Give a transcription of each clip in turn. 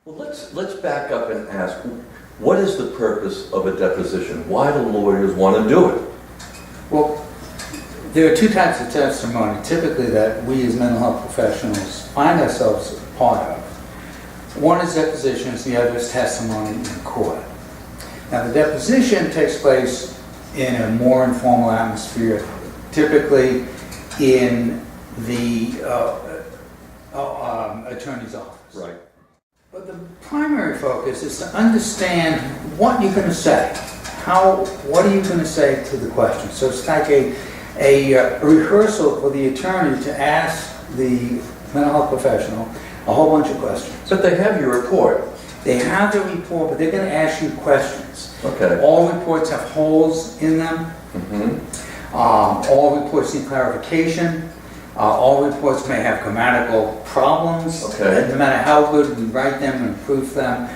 Well, let's back up and ask, what is the purpose of a deposition? Why do lawyers want to do it? Well, there are two types of testimony typically that we as mental health professionals find ourselves part of. One is depositions, the other is testimony in court. Now, the deposition takes place in a more informal atmosphere, typically in the attorney's office. Right. But the primary focus is to understand what you're going to say. What are you going to say to the question? So it's like a rehearsal for the attorney to ask the mental health professional a whole bunch of questions. But they have your report. They have the report, but they're going to ask you questions. Okay. All reports have holes in them. Mm-hmm. All reports need clarification. All reports may have grammatical problems. Okay. No matter how good we write them and proof them.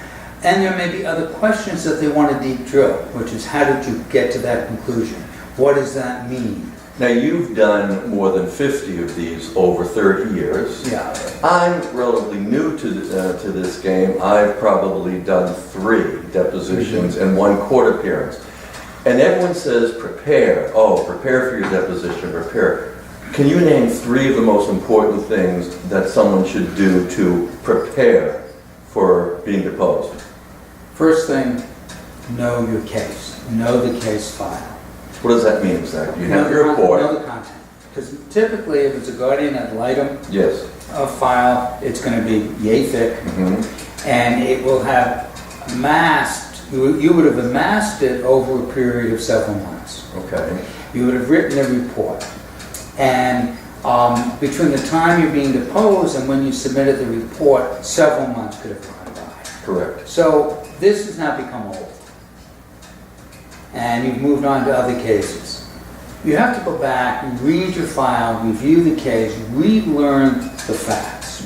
And there may be other questions that they want to deep drill, which is how did you get to that conclusion? What does that mean? Now, you've done more than 50 of these over 30 years. Yeah. I'm relatively new to this game. I've probably done 3 depositions and 1 court appearance. And everyone says prepare. Oh, prepare for your deposition, prepare. Can you name 3 of the most important things that someone should do to prepare for being deposed? First thing, know your case. Know the case file. What does that mean exactly? You have your report. Know the content. Because typically, if it's a guardian ad litem Yes. file, it's going to be yay thick, and it will have amassed, you would have amassed it over a period of several months. Okay. You would have written a report. And between the time you're being deposed and when you submitted the report, several months could have gone by. Correct. So this has now become old. And you've moved on to other cases. You have to go back, read your file, review the case, relearn the facts,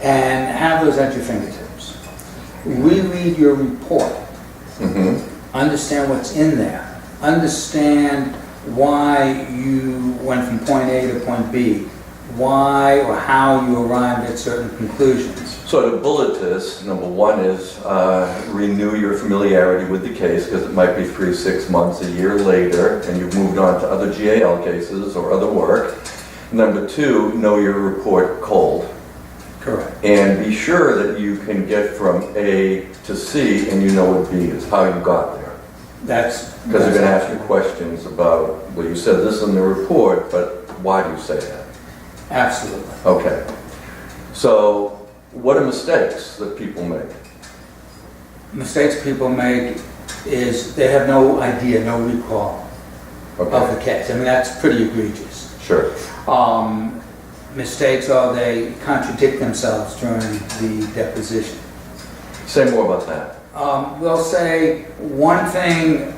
and have those at your fingertips. Reread your report. Understand what's in there. Understand why you went from point A to point B. Why or how you arrived at certain conclusions. So to bullet this, number 1 is renew your familiarity with the case, because it might be 3, 6 months, a year later, and you've moved on to other GAL cases or other work. Number 2, know your report cold. Correct. And be sure that you can get from A to C and you know what B is, how you got there. Because they're going to ask you questions about, well, you said this in the report, but why do you say that? Absolutely. Okay. So, what are mistakes that people make? Mistakes people make is they have no idea, no recall of the case. I mean, that's pretty egregious. Sure. Mistakes are they contradict themselves during the deposition. Say more about that. They'll say one thing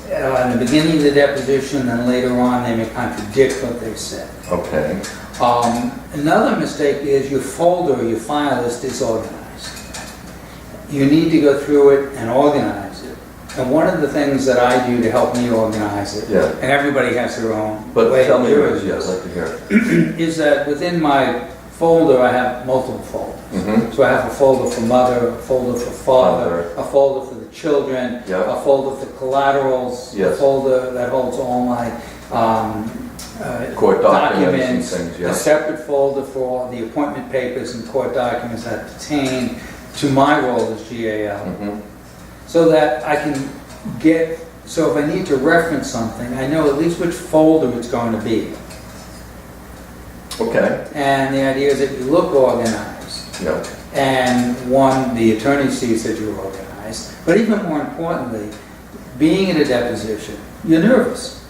in the beginning of the deposition, and later on they may contradict what they said. Okay. Another mistake is your folder, your file is disorganized. You need to go through it and organize it. And one of the things that I do to help me organize it, and everybody has their own way tell of me doing yours, this, I'd like to hear it. is that within my folder I have multiple folders. So I have a folder for mother, a folder for father, a folder for the children, a folder for collaterals, a folder that holds all my court documents and things, a separate folder for the appointment papers and court documents that pertain to my role as GAL. So that I can so if I need to reference something, I know at least which folder it's going to be. Okay. And the idea is that you look organized. And the attorney sees that you're organized. But even more importantly, being in a deposition, you're nervous.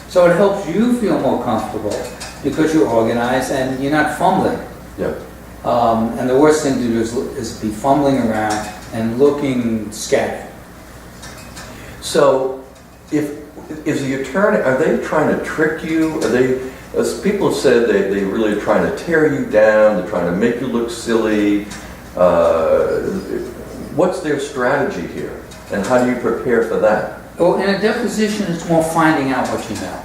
So it helps you feel more comfortable because you're organized and you're not fumbling. And the worst thing to do is be fumbling around and looking scattered. So, is the attorney, are they trying to trick you? Are they, as people have said, they really are trying to tear you down, they're trying to make you look silly. What's their strategy here? And how do you prepare for that? Well, in a deposition, it's more finding out what you know.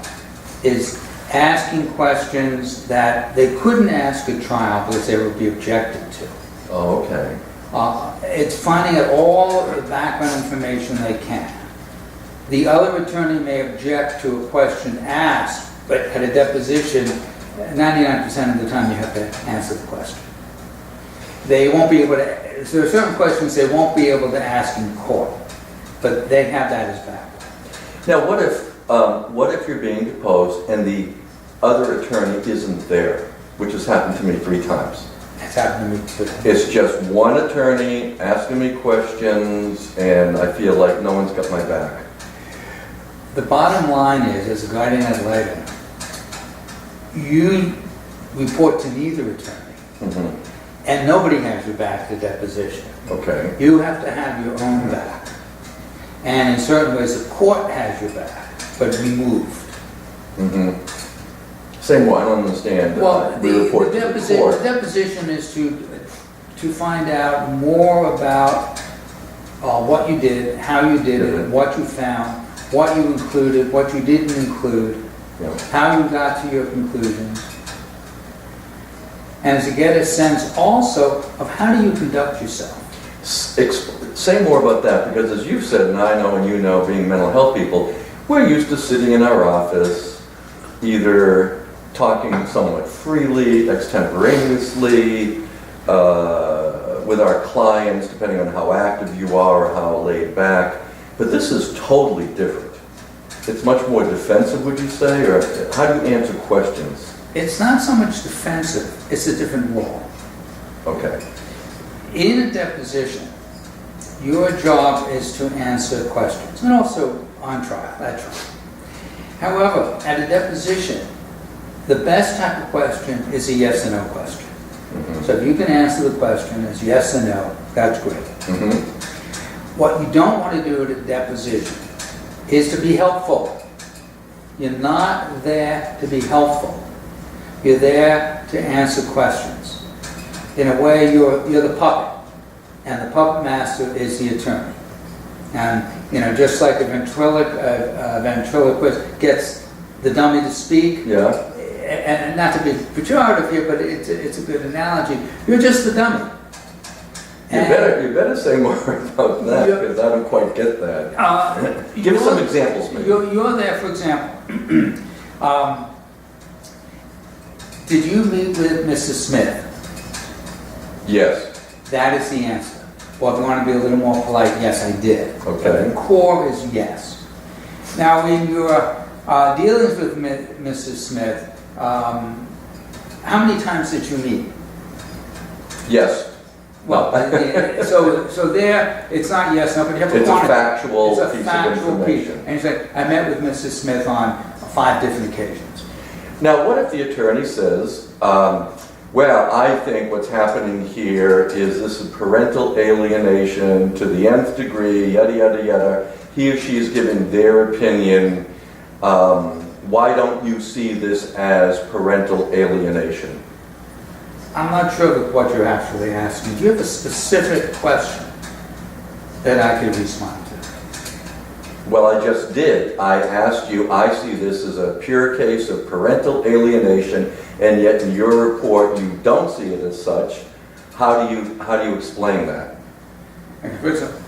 Is asking questions that they couldn't ask at trial because they would be objected to. Oh, okay. It's finding out all the background information they can. The other attorney may object to a question asked, but at a deposition, 99% of the time you have to answer the question. They won't be able to, there are certain questions they won't be able to ask in court, but they have that as backup. Now, what if you're being deposed and the other attorney isn't there, which has happened to me 3 times? It's happened to me too. It's just one attorney asking me questions, and I feel like no one's got my back. The bottom line is, as a guardian ad litem, you report to neither attorney, and nobody has your back at the deposition. Okay. You have to have your own back. And in certain ways, the court has your back, but removed. Same way, I don't understand. Well, We report to the court. the deposition is to find out more about what you did, how you did it, what you found, what you included, what you didn't include, how you got to your conclusions, and to get a sense also of how do you conduct yourself. Say more about that, because as you've said, and I know and you know, being mental health people, we're used to sitting in our office, either talking somewhat freely, extemporaneously, with our clients, depending on how active you are or how laid back. But this is totally different. It's much more defensive, would you say? Or how do you answer questions? It's not so much defensive, it's a different role. Okay. In a deposition, your job is to answer questions, and also on trial, at trial. However, at a deposition, the best type of question is a yes or no question. So if you can answer the question as yes or no, that's great. What you don't want to do at a deposition is to be helpful. You're not there to be helpful. You're there to answer questions. In a way, you're the puppet, and the puppet master is the attorney. And just like a ventriloquist gets the dummy to speak. Yeah. And not to be pejorative here, but it's a good analogy. You're just the dummy. You better say more about that, because I don't quite get that. Give us some examples, maybe. You're there, for example. Did you meet with Mrs. Smith? Yes. That is the answer. Well, if you want to be a little more polite, yes, I did. Okay. But the core is yes. Now, in your dealings with Mrs. Smith, how many times did you meet? Yes. Well, so there, it's not yes, no, but you have a It's a quantity. factual It's a piece of factual piece. information. And you say, I met with Mrs. Smith on 5 different occasions. Now, what if the attorney says, well, I think what's happening here is this is parental alienation to the nth degree, yada, yada, yada. He or she is giving their opinion. Why don't you see this as parental alienation? I'm not sure of what you're actually asking. Do you have a specific question that I could respond to? Well, I just did. I asked you, I see this as a pure case of parental alienation, and yet in your report you don't see it as such. How do you explain that?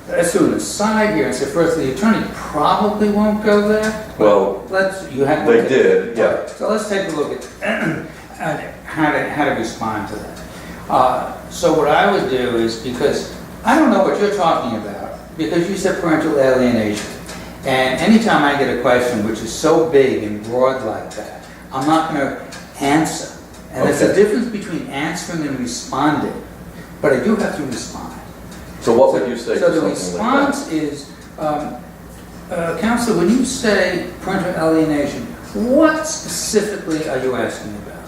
Let's do an aside here and say, first, the attorney probably won't go there. Well, they did, yeah. So let's take a look at how to respond to that. So what I would do is, because I don't know what you're talking about, because you said parental alienation. And anytime I get a question which is so big and broad like that, I'm not going to answer. And there's a difference between answering and responding. But I do have to respond. So what would you say to So the something like response is, Counselor, when you say parental alienation, what specifically are you asking about?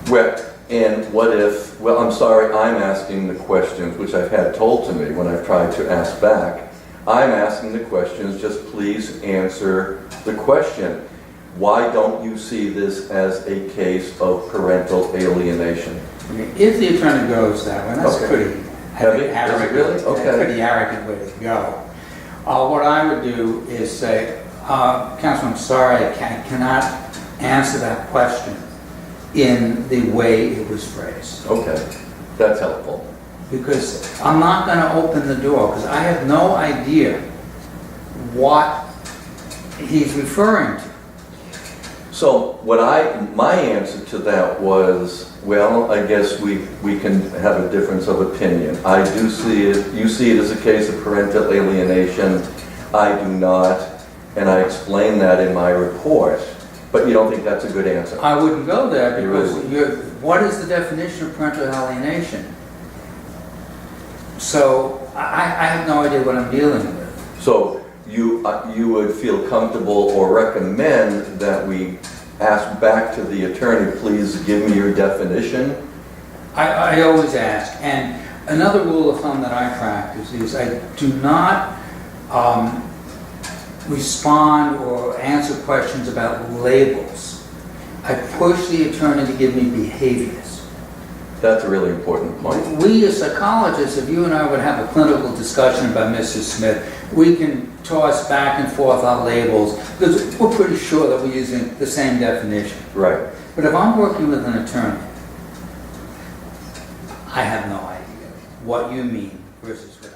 Well, and what if, well, I'm sorry, I'm asking the questions which I've had told to me when I've tried to ask back. I'm asking the questions, just please answer the question. Why don't you see this as a case of parental alienation? If the attorney goes that way, that's pretty heavy. Really? Okay. Pretty arrogant way to go. What I would do is say, Counselor, I'm sorry, I cannot answer that question in the way it was phrased. Okay. That's helpful. Because I'm not going to open the door, because I have no idea what he's referring to. So my answer to that was, well, I guess we can have a difference of opinion. I do see it, you see it as a case of parental alienation. I do not, and I explain that in my report. But you don't think that's a good answer? I wouldn't go there because You what is the definition of parental alienation? So I have no idea what I'm dealing with. So you would feel comfortable or recommend that we ask back to the attorney, please give me your definition? I always ask. And another rule of thumb that I practice is I do not respond or answer questions about labels. I push the attorney to give me behaviors. That's a really important point. We as psychologists, if you and I would have a clinical discussion about Mrs. Smith, we can toss back and forth our labels because we're pretty sure that we're using the same definition. Right. But if I'm working with an attorney, I have no idea what you mean versus what